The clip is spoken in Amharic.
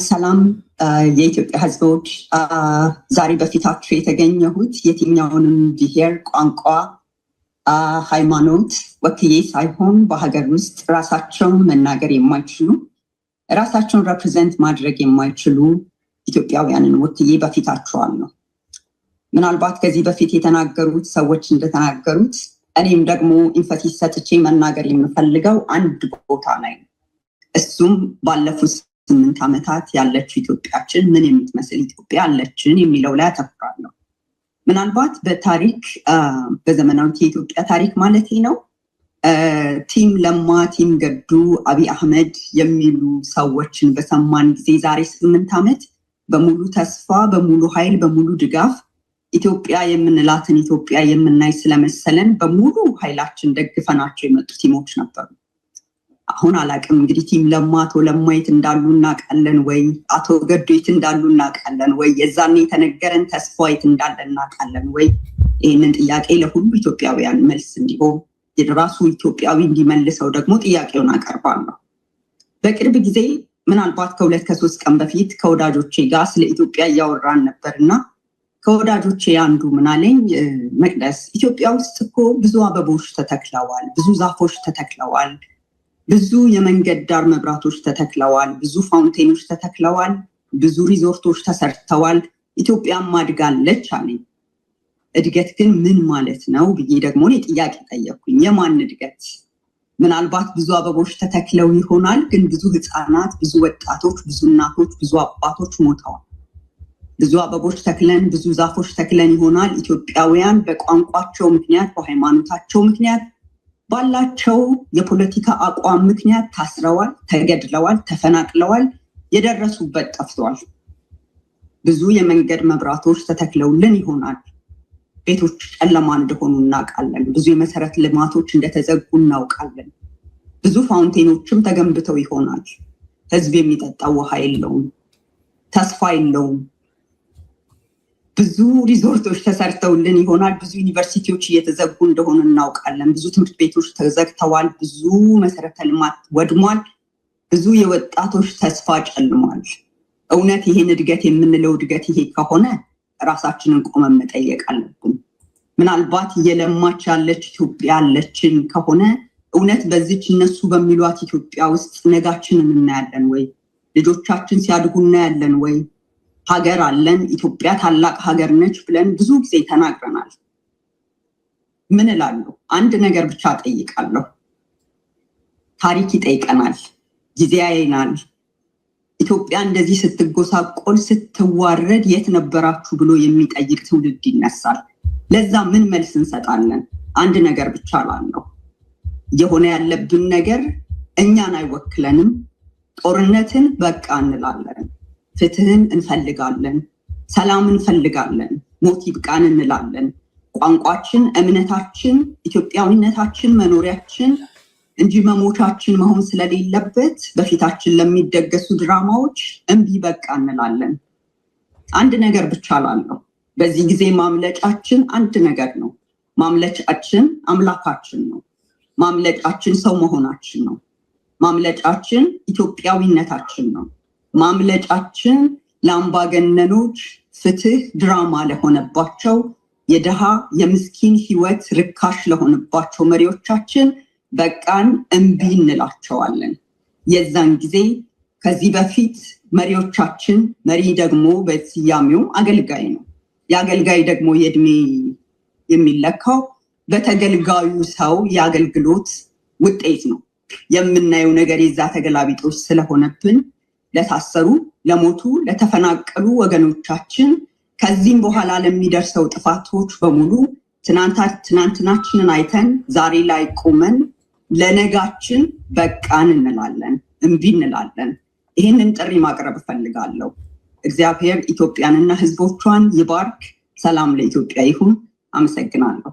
ሰላም የኢትዮጵያ ሕዝቦች ዛሬ በፊታችሁ የተገኘሁት የትኛውንም ብሔር፣ ቋንቋ፣ ሃይማኖት ወክዬ ሳይሆን በሀገር ውስጥ ራሳቸውን መናገር የማይችሉ ራሳቸውን ሪፕሬዘንት ማድረግ የማይችሉ ኢትዮጵያውያንን ወክዬ በፊታችኋለሁ። ምናልባት ከዚህ በፊት የተናገሩት ሰዎች እንደተናገሩት እኔም ደግሞ ኢንፈሲስ ሰጥቼ መናገር የምፈልገው አንድ ቦታ ላይ ነው። እሱም ባለፉት 8 ዓመታት ያለችው ኢትዮጵያችን ምን የምትመስል ኢትዮጵያ አለችን የሚለው ላይ አተኩራለሁ። ምናልባት በታሪክ በዘመናዊ የኢትዮጵያ ታሪክ ማለት ነው ቲም ለማ፣ ቲም ገዱ፣ አብይ አህመድ የሚሉ ሰዎችን በሰማን ጊዜ ዛሬ 8 ዓመት በሙሉ ተስፋ፣ በሙሉ ኃይል፣ በሙሉ ድጋፍ ኢትዮጵያ የምንላትን ኢትዮጵያ የምናይ ስለመሰለን በሙሉ ኃይላችን ደግፈናቸው የመጡ ቲሞች ነበሩ። አሁን አላቅም እንግዲህ ቲም ለማ አቶ ለማ የት እንዳሉ እናውቃለን ወይ? አቶ ገዱ የት እንዳሉ እናውቃለን ወይ? የዛኔ የተነገረን ተስፋ የት እንዳለ እናውቃለን ወይ? ይህንን ጥያቄ ለሁሉ ኢትዮጵያውያን መልስ እንዲሆን የራሱ ኢትዮጵያዊ እንዲመልሰው ደግሞ ጥያቄውን አቀርባለሁ። በቅርብ ጊዜ ምናልባት ከ2-3 ቀን በፊት ከወዳጆቼ ጋር ስለ ኢትዮጵያ እያወራን ነበርና ከወዳጆቼ አንዱ ምናለኝ፣ መቅደስ ኢትዮጵያ ውስጥ እኮ ብዙ አበቦች ተተክለዋል፣ ብዙ ዛፎች ተተክለዋል፣ ብዙ የመንገድ ዳር መብራቶች ተተክለዋል፣ ብዙ ፋውንቴኖች ተተክለዋል፣ ብዙ ሪዞርቶች ተሰርተዋል፣ ኢትዮጵያም አድጋለች አለኝ። እድገት ግን ምን ማለት ነው ብዬ ደግሞ እኔ ጥያቄ ጠየቅኩኝ። የማን እድገት? ምናልባት ብዙ አበቦች ተተክለው ይሆናል፣ ግን ብዙ ህፃናት፣ ብዙ ወጣቶች፣ ብዙ እናቶች፣ ብዙ አባቶች ሞተዋል። ብዙ አበቦች ተክለን ብዙ ዛፎች ተክለን ይሆናል። ኢትዮጵያውያን በቋንቋቸው ምክንያት፣ በሃይማኖታቸው ምክንያት፣ ባላቸው የፖለቲካ አቋም ምክንያት ታስረዋል፣ ተገድለዋል፣ ተፈናቅለዋል፣ የደረሱበት ጠፍቷል። ብዙ የመንገድ መብራቶች ተተክለውልን ይሆናል። ቤቶች ጨለማ እንደሆኑ እናውቃለን። ብዙ የመሰረተ ልማቶች እንደተዘጉ እናውቃለን። ብዙ ፋውንቴኖችም ተገንብተው ይሆናል። ህዝብ የሚጠጣው ውሃ የለውም፣ ተስፋ የለውም። ብዙ ሪዞርቶች ተሰርተውልን ይሆናል። ብዙ ዩኒቨርሲቲዎች እየተዘጉ እንደሆኑ እናውቃለን። ብዙ ትምህርት ቤቶች ተዘግተዋል። ብዙ መሰረተ ልማት ወድሟል። ብዙ የወጣቶች ተስፋ ጨልሟል። እውነት ይሄን እድገት የምንለው እድገት ይሄ ከሆነ ራሳችንን ቆመን መጠየቅ አለብን። ምናልባት እየለማች ያለች ኢትዮጵያ አለችን ከሆነ እውነት በዚች እነሱ በሚሏት ኢትዮጵያ ውስጥ ነጋችንን እናያለን ወይ? ልጆቻችን ሲያድጉ እናያለን ወይ? ሀገር አለን፣ ኢትዮጵያ ታላቅ ሀገር ነች ብለን ብዙ ጊዜ ተናግረናል። ምን እላለሁ? አንድ ነገር ብቻ ጠይቃለሁ። ታሪክ ይጠይቀናል፣ ጊዜ ያየናል። ኢትዮጵያ እንደዚህ ስትጎሳቆል ስትዋረድ የት ነበራችሁ ብሎ የሚጠይቅ ትውልድ ይነሳል። ለዛ ምን መልስ እንሰጣለን? አንድ ነገር ብቻ እላለሁ። የሆነ ያለብን ነገር እኛን አይወክለንም። ጦርነትን በቃ እንላለን። ፍትህን እንፈልጋለን፣ ሰላም እንፈልጋለን፣ ሞት ይብቃን እንላለን። ቋንቋችን፣ እምነታችን፣ ኢትዮጵያዊነታችን መኖሪያችን እንጂ መሞቻችን መሆን ስለሌለበት በፊታችን ለሚደገሱ ድራማዎች እምቢ በቃ እንላለን። አንድ ነገር ብቻ እላለሁ። በዚህ ጊዜ ማምለጫችን አንድ ነገር ነው። ማምለጫችን አምላካችን ነው። ማምለጫችን ሰው መሆናችን ነው። ማምለጫችን ኢትዮጵያዊነታችን ነው። ማምለጫችን ለአምባገነኖች ፍትህ ድራማ ለሆነባቸው፣ የድሃ የምስኪን ህይወት ርካሽ ለሆነባቸው መሪዎቻችን በቃን እምቢ እንላቸዋለን። የዛን ጊዜ ከዚህ በፊት መሪዎቻችን፣ መሪ ደግሞ በስያሜው አገልጋይ ነው። የአገልጋይ ደግሞ የእድሜ የሚለካው በተገልጋዩ ሰው የአገልግሎት ውጤት ነው። የምናየው ነገር የዛ ተገላቢጦች ስለሆነብን ለታሰሩ፣ ለሞቱ፣ ለተፈናቀሉ ወገኖቻችን ከዚህም በኋላ ለሚደርሰው ጥፋቶች በሙሉ ትናንትናችንን አይተን ዛሬ ላይ ቆመን ለነጋችን በቃን እንላለን፣ እምቢ እንላለን። ይህንን ጥሪ ማቅረብ እፈልጋለሁ። እግዚአብሔር ኢትዮጵያንና ህዝቦቿን ይባርክ። ሰላም ለኢትዮጵያ ይሁን። አመሰግናለሁ።